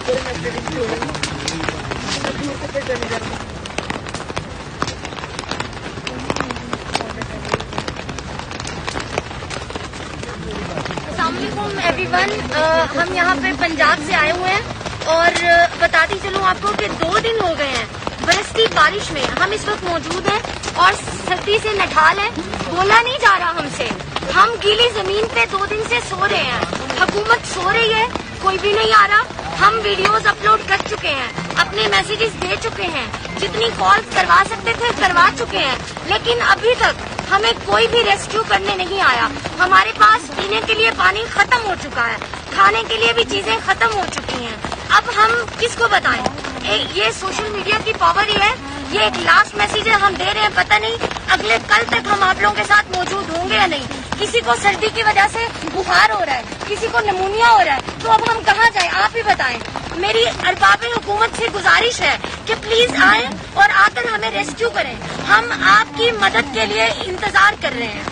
السلام علیکم every one. ہم یہاں پہ پنجاب سے آئے ہوئے ہیں اور بتاتی چلوں آپ کو کہ 2 دن ہو گئے ہیں برستی بارش میں ہم اس وقت موجود ہیں اور سردی سے نٹھال ہے. بولا نہیں جا رہا ہم سے. ہم گیلی زمین پہ 2 دن سے سو رہے ہیں. حکومت سو رہی ہے, کوئی بھی نہیں آ رہا. ہم ویڈیوز اپلوڈ کر چکے ہیں, اپنے میسیجز دے چکے ہیں, جتنی کالز کروا سکتے تھے کروا چکے ہیں, لیکن ابھی تک ہمیں کوئی بھی ریسکیو کرنے نہیں آیا. ہمارے پاس پینے کے لیے پانی ختم ہو چکا ہے, کھانے کے لیے بھی چیزیں ختم ہو چکی ہیں. اب ہم کس کو بتائیں؟ یہ سوشل میڈیا کی پاور ہی ہے. یہ ایک لاسٹ میسیج ہم دے رہے ہیں, پتہ نہیں اگلے کل تک ہم آپ لوگوں کے ساتھ موجود ہوں گے یا نہیں. کسی کو سردی کی وجہ سے بخار ہو رہا ہے, کسی کو نمونیا ہو رہا ہے, تو اب ہم کہاں جائیں؟ آپ ہی بتائیں. میری ارباب حکومت سے گزارش ہے کہ پلیز آئیں اور آ کر ہمیں ریسکیو کریں. ہم آپ کی مدد کے لیے انتظار کر رہے ہیں.